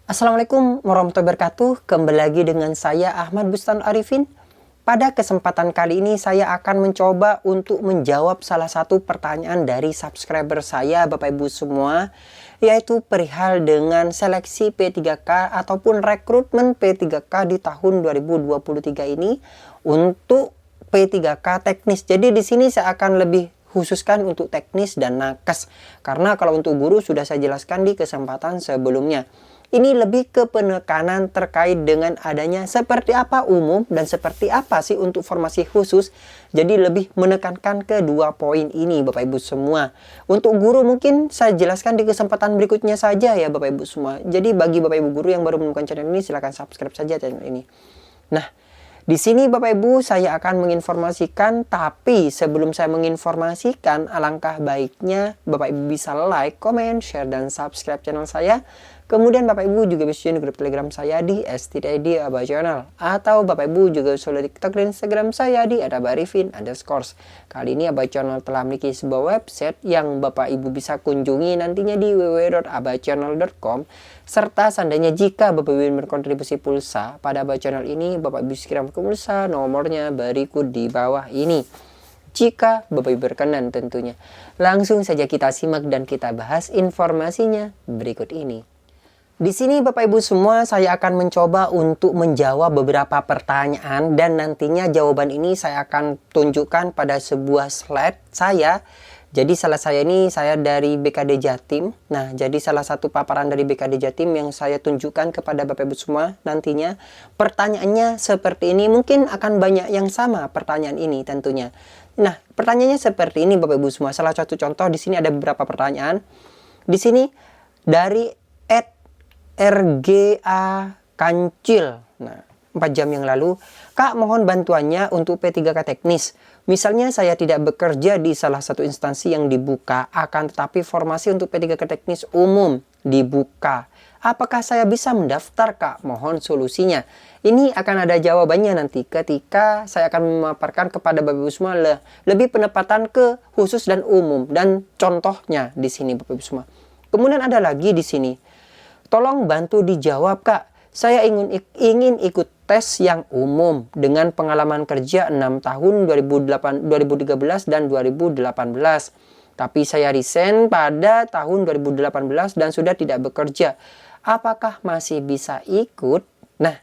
Assalamualaikum warahmatullahi wabarakatuh. Kembali lagi dengan saya Ahmad Bustan Arifin. Pada kesempatan kali ini saya akan mencoba untuk menjawab salah satu pertanyaan dari subscriber saya Bapak Ibu semua, yaitu perihal dengan seleksi P3K ataupun rekrutmen P3K di tahun 2023 ini untuk P3K teknis. Jadi di sini saya akan lebih khususkan untuk teknis dan nakes, karena kalau untuk guru sudah saya jelaskan di kesempatan sebelumnya. Ini lebih ke penekanan terkait dengan adanya seperti apa umum dan seperti apa sih untuk formasi khusus. Jadi lebih menekankan kedua poin ini Bapak Ibu semua. Untuk guru mungkin saya jelaskan di kesempatan berikutnya saja ya Bapak Ibu semua. Jadi bagi Bapak Ibu guru yang baru menemukan channel ini, silahkan subscribe saja channel ini. Nah, di sini Bapak Ibu saya akan menginformasikan, tapi sebelum saya menginformasikan, alangkah baiknya Bapak Ibu bisa like, comment, share, dan subscribe channel saya. Kemudian Bapak Ibu juga bisa join grup Telegram saya di @stid Aba Channel, atau Bapak Ibu juga bisa follow TikTok dan Instagram saya di @abarifin_. Kali ini Aba Channel telah memiliki sebuah website yang Bapak Ibu bisa kunjungi nantinya di www.abachannel.com. Serta seandainya jika Bapak Ibu ingin berkontribusi pulsa pada Aba Channel ini, Bapak Ibu bisa kirim ke pulsa, nomornya berikut di bawah ini. Jika Bapak Ibu berkenan tentunya. Langsung saja kita simak dan kita bahas informasinya berikut ini. Di sini Bapak Ibu semua saya akan mencoba untuk menjawab beberapa pertanyaan, dan nantinya jawaban ini saya akan tunjukkan pada sebuah slide saya. Jadi saya dari BKD Jatim. Nah, jadi salah satu paparan dari BKD Jatim yang saya tunjukkan kepada Bapak Ibu semua nantinya. Pertanyaannya seperti ini, mungkin akan banyak yang sama pertanyaan ini tentunya. Nah, pertanyaannya seperti ini Bapak Ibu semua. Salah satu contoh di sini ada beberapa pertanyaan. Di sini dari RGA Kancil. Nah, 4 jam yang lalu, Kak mohon bantuannya untuk P3K teknis. Misalnya saya tidak bekerja di salah satu instansi yang dibuka, akan tetapi formasi untuk P3K teknis umum dibuka. Apakah saya bisa mendaftar, Kak? Mohon solusinya. Ini akan ada jawabannya nanti ketika saya akan memaparkan kepada Bapak Ibu semua lebih penempatan ke khusus dan umum dan contohnya di sini Bapak Ibu semua. Kemudian ada lagi di sini. Tolong bantu dijawab, Kak. Saya ingin ikut tes yang umum dengan pengalaman kerja 6 tahun 2013 dan 2018. Tapi saya resign pada tahun 2018 dan sudah tidak bekerja. Apakah masih bisa ikut? Nah,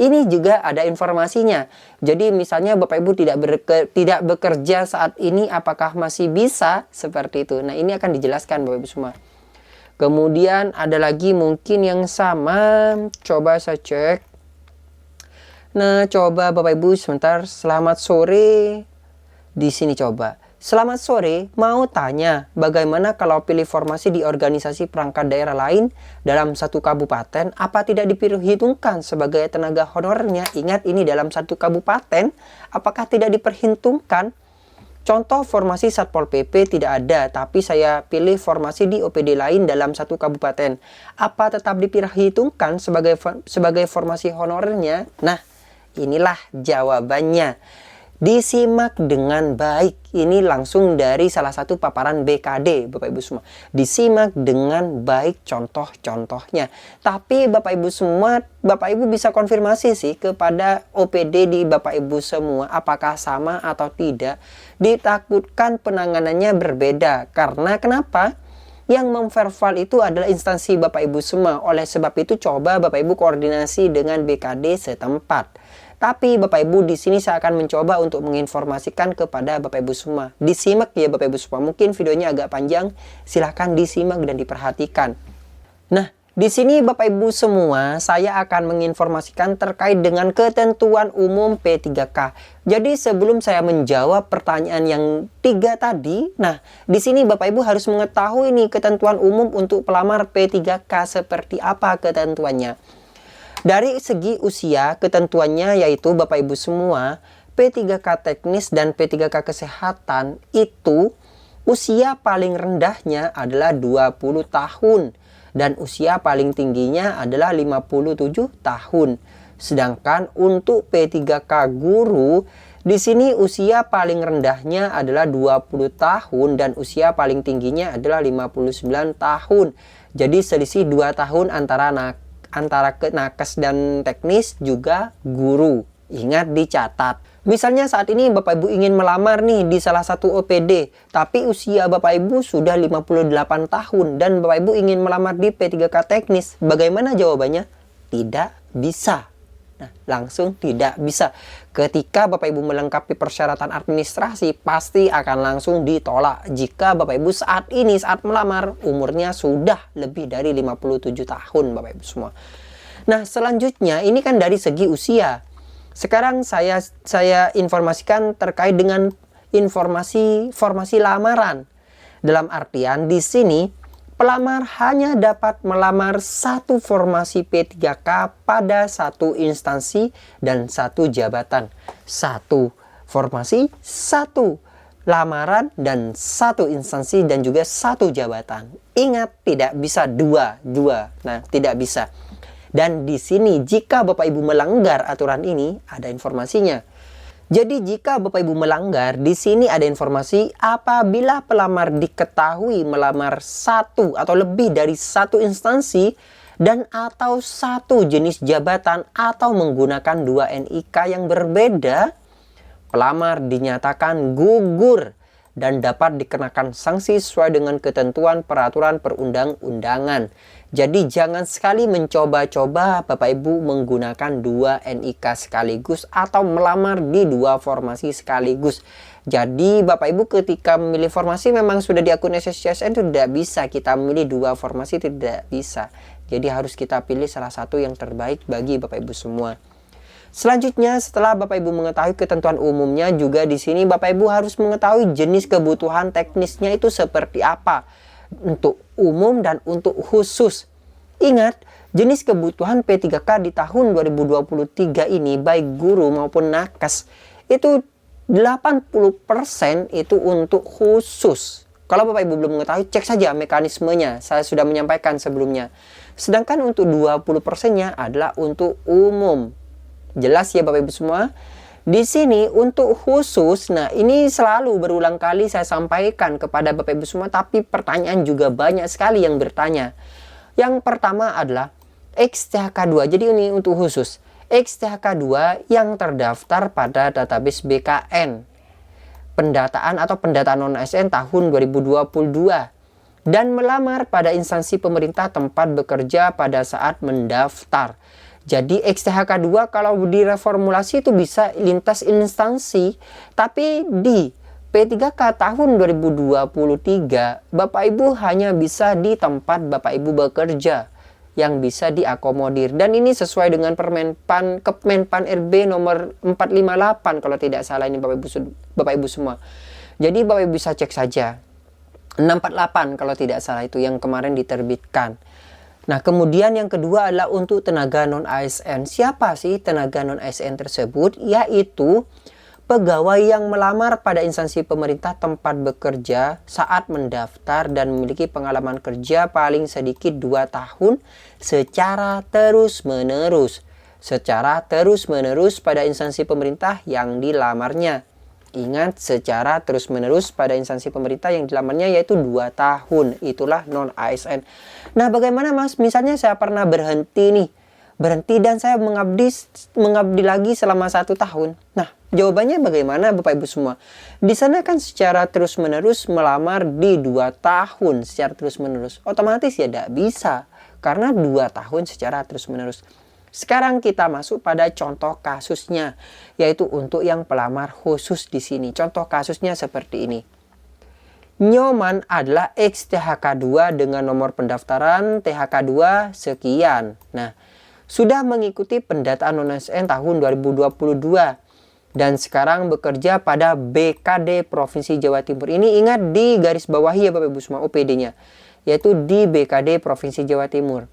ini juga ada informasinya. Jadi misalnya Bapak Ibu tidak bekerja saat ini, apakah masih bisa? Seperti itu. Nah, ini akan dijelaskan Bapak Ibu semua. Kemudian ada lagi mungkin yang sama. Coba saya cek. Nah, coba Bapak Ibu sebentar. Selamat sore. Di sini coba. Selamat sore, mau tanya bagaimana kalau pilih formasi di organisasi perangkat daerah lain dalam satu kabupaten, apa tidak diperhitungkan sebagai tenaga honornya? Ingat, ini dalam satu kabupaten, apakah tidak diperhitungkan? Contoh formasi Satpol PP tidak ada, tapi saya pilih formasi di OPD lain dalam satu kabupaten. Apa tetap diperhitungkan sebagai formasi honornya? Nah, inilah jawabannya. Disimak dengan baik. Ini langsung dari salah satu paparan BKD, Bapak Ibu semua. Disimak dengan baik contoh-contohnya. Tapi Bapak Ibu semua, Bapak Ibu bisa konfirmasi sih kepada OPD di Bapak Ibu semua, apakah sama atau tidak. Ditakutkan penanganannya berbeda. Karena kenapa? Yang memverbal itu adalah instansi Bapak Ibu semua. Oleh sebab itu coba Bapak Ibu koordinasi dengan BKD setempat. Tapi Bapak Ibu di sini saya akan mencoba untuk menginformasikan kepada Bapak Ibu semua. Disimak ya Bapak Ibu semua. Mungkin videonya agak panjang, silahkan disimak dan diperhatikan. Nah, di sini Bapak Ibu semua saya akan menginformasikan terkait dengan ketentuan umum P3K. Jadi sebelum saya menjawab pertanyaan yang 3 tadi, nah di sini Bapak Ibu harus mengetahui nih ketentuan umum untuk pelamar P3K seperti apa ketentuannya. Dari segi usia, ketentuannya yaitu Bapak Ibu semua, P3K teknis dan P3K kesehatan itu usia paling rendahnya adalah 20 tahun dan usia paling tingginya adalah 57 tahun. Sedangkan untuk P3K guru Di sini usia paling rendahnya adalah 20 tahun dan usia paling tingginya adalah 59 tahun. Jadi selisih 2 tahun antara nakes dan teknis juga guru. Ingat, dicatat. Misalnya saat ini Bapak Ibu ingin melamar nih di salah satu OPD, tapi usia Bapak Ibu sudah 58 tahun dan Bapak Ibu ingin melamar di P3K teknis. Bagaimana jawabannya? Tidak bisa. Nah, langsung tidak bisa. Ketika Bapak Ibu melengkapi persyaratan administrasi, pasti akan langsung ditolak. Jika Bapak Ibu saat melamar, umurnya sudah lebih dari 57 tahun Bapak Ibu semua. Nah, selanjutnya ini kan dari segi usia. Sekarang saya informasikan terkait dengan formasi lamaran. Dalam artian di sini pelamar hanya dapat melamar satu formasi P3K pada satu instansi dan satu jabatan. Satu formasi, satu lamaran, dan satu instansi dan juga satu jabatan. Ingat, tidak bisa dua. Nah, tidak bisa. Dan di sini jika Bapak Ibu melanggar aturan ini, ada informasinya. Jadi jika Bapak Ibu melanggar, di sini ada informasi apabila pelamar diketahui melamar satu atau lebih dari satu instansi dan atau satu jenis jabatan atau menggunakan 2 NIK yang berbeda, pelamar dinyatakan gugur dan dapat dikenakan sanksi sesuai dengan ketentuan peraturan perundang-undangan. Jadi jangan sekali mencoba-coba Bapak Ibu menggunakan 2 NIK sekaligus atau melamar di 2 formasi sekaligus. Jadi Bapak Ibu ketika memilih formasi memang sudah di akun SSCSN itu tidak bisa kita memilih 2 formasi, tidak bisa. Jadi harus kita pilih salah satu yang terbaik bagi Bapak Ibu semua. Selanjutnya, setelah Bapak Ibu mengetahui ketentuan umumnya, juga di sini Bapak Ibu harus mengetahui jenis kebutuhan teknisnya itu seperti apa untuk umum dan untuk khusus. Ingat, jenis kebutuhan P3K di tahun 2023 ini baik guru maupun nakes itu 80% itu untuk khusus. Kalau Bapak Ibu belum mengetahui, cek saja mekanismenya. Saya sudah menyampaikan sebelumnya. Sedangkan untuk 20%-nya adalah untuk umum. Jelas ya Bapak Ibu semua? Di sini untuk khusus, nah ini selalu berulang kali saya sampaikan kepada Bapak Ibu semua, tapi pertanyaan juga banyak sekali yang bertanya. Yang pertama adalah XTHK2. Jadi ini untuk khusus. XTHK2 yang terdaftar pada database BKN. Pendataan atau pendataan non-ASN tahun 2022. Dan melamar pada instansi pemerintah tempat bekerja pada saat mendaftar. Jadi XTHK2 kalau direformulasi itu bisa lintas instansi. Tapi di P3K tahun 2023 Bapak Ibu hanya bisa di tempat Bapak Ibu bekerja yang bisa diakomodir. Dan ini sesuai dengan Kemenpan RB nomor 458 kalau tidak salah ini Bapak Ibu semua. Jadi Bapak Ibu bisa cek saja. 648 kalau tidak salah itu yang kemarin diterbitkan. Nah, kemudian yang kedua adalah untuk tenaga non-ASN. Siapa sih tenaga non-ASN tersebut? Yaitu pegawai yang melamar pada instansi pemerintah tempat bekerja saat mendaftar dan memiliki pengalaman kerja paling sedikit 2 tahun secara terus-menerus. Secara terus-menerus pada instansi pemerintah yang dilamarnya. Ingat, secara terus-menerus pada instansi pemerintah yang dilamarnya yaitu 2 tahun. Itulah non-ASN. Nah, bagaimana Mas? Misalnya saya pernah berhenti dan saya mengabdi lagi selama 1 tahun. Nah, jawabannya bagaimana Bapak Ibu semua? Di sana kan secara terus-menerus melamar di 2 tahun secara terus-menerus. Otomatis ya tidak bisa. Karena 2 tahun secara terus-menerus. Sekarang kita masuk pada contoh kasusnya, yaitu untuk yang pelamar khusus di sini. Contoh kasusnya seperti ini. Nyoman adalah XTHK2 dengan nomor pendaftaran THK2 sekian. Nah, sudah mengikuti pendataan non-ASN tahun 2022 dan sekarang bekerja pada BKD Provinsi Jawa Timur. Ini ingat di garis bawahi ya Bapak Ibu semua OPD-nya, yaitu di BKD Provinsi Jawa Timur.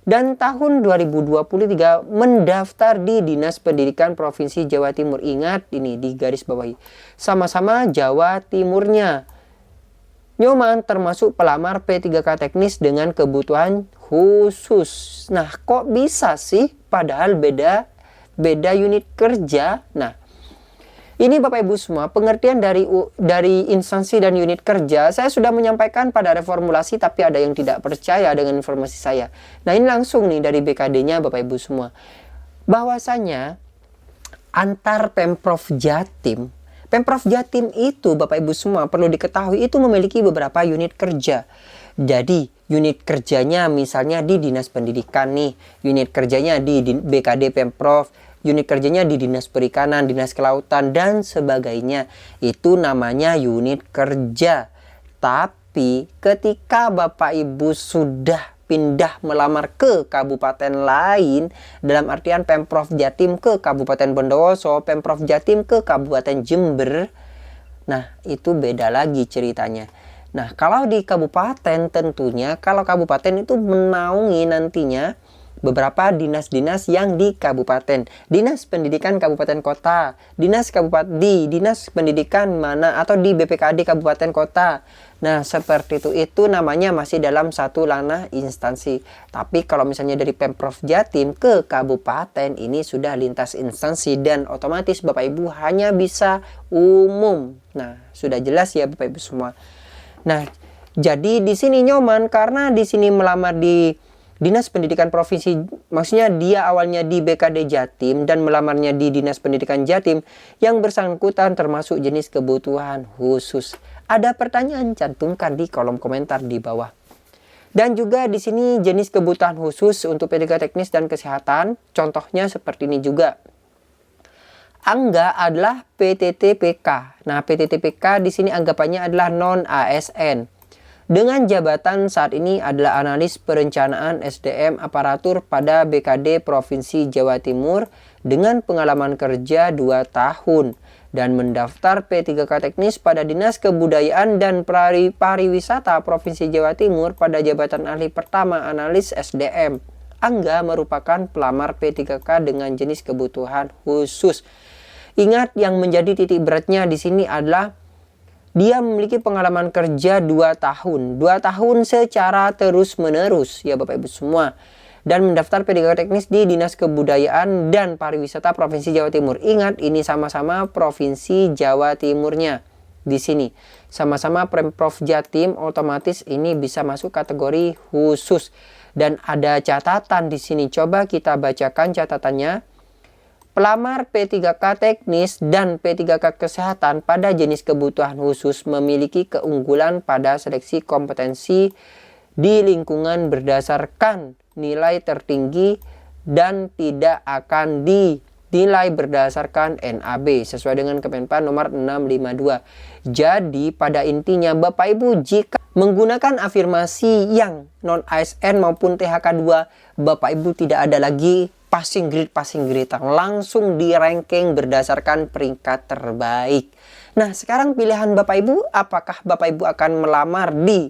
Dan tahun 2023 mendaftar di Dinas Pendidikan Provinsi Jawa Timur. Ingat ini di garis bawahi. Sama-sama Jawa Timurnya. Nyoman termasuk pelamar P3K teknis dengan kebutuhan khusus. Nah, kok bisa sih? Padahal beda unit kerja. Nah, Ini Bapak Ibu semua, pengertian dari instansi dan unit kerja. Saya sudah menyampaikan pada reformulasi, tapi ada yang tidak percaya dengan informasi saya. Nah, ini langsung nih dari BKD-nya Bapak Ibu semua. Bahwasanya antar Pemprov Jatim itu Bapak Ibu semua perlu diketahui itu memiliki beberapa unit kerja. Jadi unit kerjanya misalnya di Dinas Pendidikan nih, unit kerjanya di BKD Pemprov, unit kerjanya di Dinas Perikanan, Dinas Kelautan, dan sebagainya. Itu namanya unit kerja. Tapi ketika Bapak Ibu sudah pindah melamar ke kabupaten lain, dalam artian Pemprov Jatim ke Kabupaten Bondowoso, Pemprov Jatim ke Kabupaten Jember, nah itu beda lagi ceritanya. Nah, kalau di kabupaten tentunya, kalau kabupaten itu menaungi nantinya beberapa dinas-dinas yang di kabupaten. Dinas Pendidikan Kabupaten Kota, Dinas Pendidikan mana atau di BPKD Kabupaten Kota. Nah, seperti itu namanya masih dalam satu ranah instansi. Tapi kalau misalnya dari Pemprov Jatim ke kabupaten, ini sudah lintas instansi dan otomatis Bapak Ibu hanya bisa umum. Nah, sudah jelas ya Bapak Ibu semua. Nah, jadi di sini nyoman karena di sini melamar di Dinas Pendidikan Provinsi, maksudnya dia awalnya di BKD Jatim dan melamarnya di Dinas Pendidikan Jatim, yang bersangkutan termasuk jenis kebutuhan khusus. Ada pertanyaan, cantumkan di kolom komentar di bawah. Dan juga di sini jenis kebutuhan khusus untuk P3 teknis dan kesehatan, contohnya seperti ini juga. Angga adalah PTTPK. Nah, PTTPK di sini anggapannya adalah non ASN. Dengan jabatan saat ini adalah analis perencanaan SDM aparatur pada BKD Provinsi Jawa Timur dengan pengalaman kerja 2 tahun dan mendaftar P3K teknis pada Dinas Kebudayaan dan Pariwisata Provinsi Jawa Timur pada jabatan ahli pertama analis SDM. Angga merupakan pelamar P3K dengan jenis kebutuhan khusus. Ingat, yang menjadi titik beratnya di sini adalah dia memiliki pengalaman kerja 2 tahun. 2 tahun secara terus-menerus ya Bapak Ibu semua. Dan mendaftar P3K teknis di Dinas Kebudayaan dan Pariwisata Provinsi Jawa Timur. Ingat, ini sama-sama Provinsi Jawa Timurnya. Di sini sama-sama Pemprov Jatim, otomatis ini bisa masuk kategori khusus. Dan ada catatan di sini. Coba kita bacakan catatannya. Pelamar P3K teknis dan P3K kesehatan pada jenis kebutuhan khusus memiliki keunggulan pada seleksi kompetensi di lingkungan berdasarkan nilai tertinggi dan tidak akan dinilai berdasarkan NAB sesuai dengan Kemenpan nomor 652. Jadi pada intinya Bapak Ibu jika menggunakan afirmasi yang non ASN maupun THK2, Bapak Ibu tidak ada lagi passing grade langsung di ranking berdasarkan peringkat terbaik. Nah, sekarang pilihan Bapak Ibu, apakah Bapak Ibu akan melamar di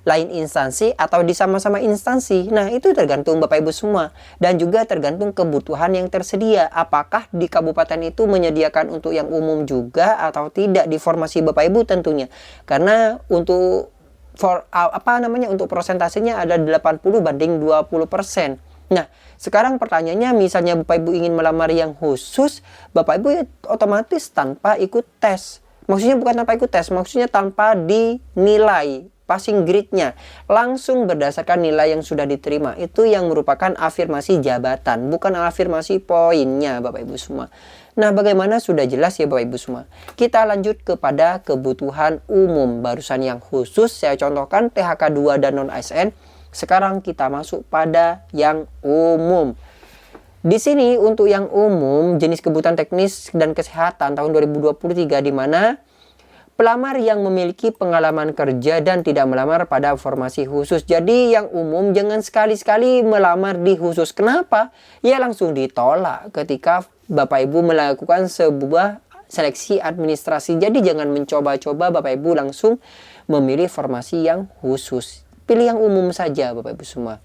lain instansi atau di sama-sama instansi? Nah, itu tergantung Bapak Ibu semua dan juga tergantung kebutuhan yang tersedia. Apakah di kabupaten itu menyediakan untuk yang umum juga atau tidak di formasi Bapak Ibu tentunya. Karena untuk untuk persentasenya ada 80 banding 20%. Nah, sekarang pertanyaannya misalnya Bapak Ibu ingin melamar yang khusus, Bapak Ibu ya otomatis tanpa ikut tes. Maksudnya bukan tanpa ikut tes, maksudnya tanpa dinilai passing grade-nya. Langsung berdasarkan nilai yang sudah diterima. Itu yang merupakan afirmasi jabatan, bukan afirmasi poinnya Bapak Ibu semua. Nah, bagaimana sudah jelas ya Bapak Ibu semua. Kita lanjut kepada kebutuhan umum. Barusan yang khusus saya contohkan THK2 dan non-ASN. Sekarang kita masuk pada yang umum. Di sini untuk yang umum jenis kebutuhan teknis dan kesehatan tahun 2023 di mana pelamar yang memiliki pengalaman kerja dan tidak melamar pada formasi khusus. Jadi yang umum jangan sekali-sekali melamar di khusus. Kenapa? Ya langsung ditolak ketika Bapak Ibu melakukan sebuah seleksi administrasi. Jadi jangan mencoba-coba Bapak Ibu langsung memilih formasi yang khusus. Pilih yang umum saja Bapak Ibu semua.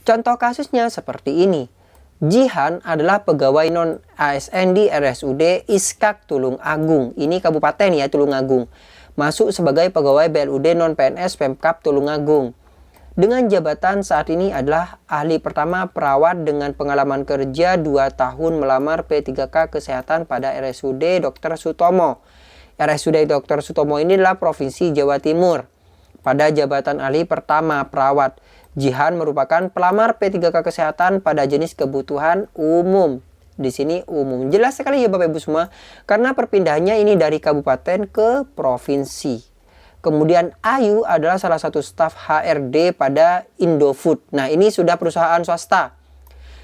Contoh kasusnya seperti ini. Jihan adalah pegawai non ASN di RSUD Iskak Tulung Agung. Ini kabupaten ya, Tulung Agung. Masuk sebagai pegawai BLUD non PNS Pemkab Tulung Agung. Dengan jabatan saat ini adalah ahli pertama perawat dengan pengalaman kerja 2 tahun melamar P3K Kesehatan pada RSUD Dr. Sutomo. RSUD Dr. Sutomo ini adalah Provinsi Jawa Timur. Pada jabatan ahli pertama perawat, Jihan merupakan pelamar P3K Kesehatan pada jenis kebutuhan umum. Di sini umum. Jelas sekali ya Bapak Ibu semua, karena perpindahannya ini dari kabupaten ke provinsi. Kemudian Ayu adalah salah satu staf HRD pada Indofood. Nah, ini sudah perusahaan swasta.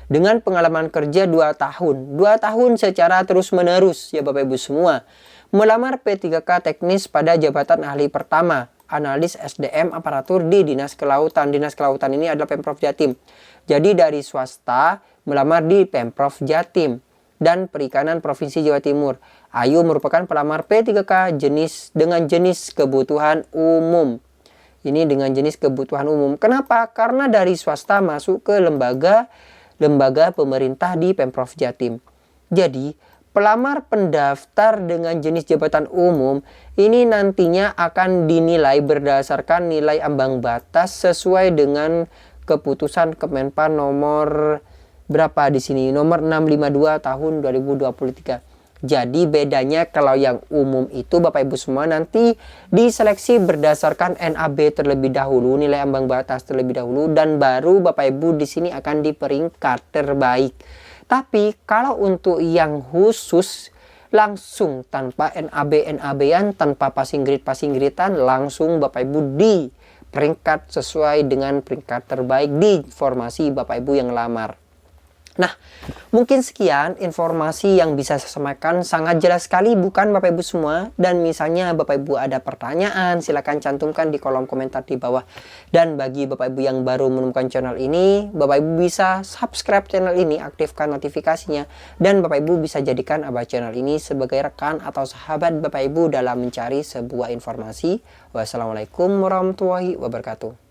Dengan pengalaman kerja 2 tahun. 2 tahun secara terus-menerus ya Bapak Ibu semua. Melamar P3K teknis pada jabatan ahli pertama. Analis SDM aparatur di Dinas Kelautan. Dinas Kelautan ini adalah Pemprov Jatim. Jadi dari swasta melamar di Pemprov Jatim dan Perikanan Provinsi Jawa Timur. Ayu merupakan pelamar P3K dengan jenis kebutuhan umum. Ini dengan jenis kebutuhan umum. Kenapa? Karena dari swasta masuk ke lembaga pemerintah di Pemprov Jatim. Jadi, pelamar pendaftar dengan jenis jabatan umum ini nantinya akan dinilai berdasarkan nilai ambang batas sesuai dengan keputusan Kemenpan nomor berapa di sini? Nomor 652 tahun 2023. Jadi bedanya kalau yang umum itu Bapak Ibu semua nanti diseleksi berdasarkan NAB terlebih dahulu, nilai ambang batas terlebih dahulu, dan baru Bapak Ibu di sini akan di peringkat terbaik. Tapi kalau untuk yang khusus langsung tanpa NAB-NAB-an, tanpa passing grade-passing-gradean, langsung Bapak Ibu di peringkat sesuai dengan peringkat terbaik di formasi Bapak Ibu yang lamar. Nah, mungkin sekian informasi yang bisa saya sampaikan, sangat jelas sekali bukan Bapak Ibu semua. Dan misalnya Bapak Ibu ada pertanyaan, silakan cantumkan di kolom komentar di bawah. Dan bagi Bapak Ibu yang baru menemukan channel ini, Bapak Ibu bisa subscribe channel ini, aktifkan notifikasinya. Dan Bapak Ibu bisa jadikan Abah channel ini sebagai rekan atau sahabat Bapak Ibu dalam mencari sebuah informasi. Wassalamualaikum warahmatullahi wabarakatuh.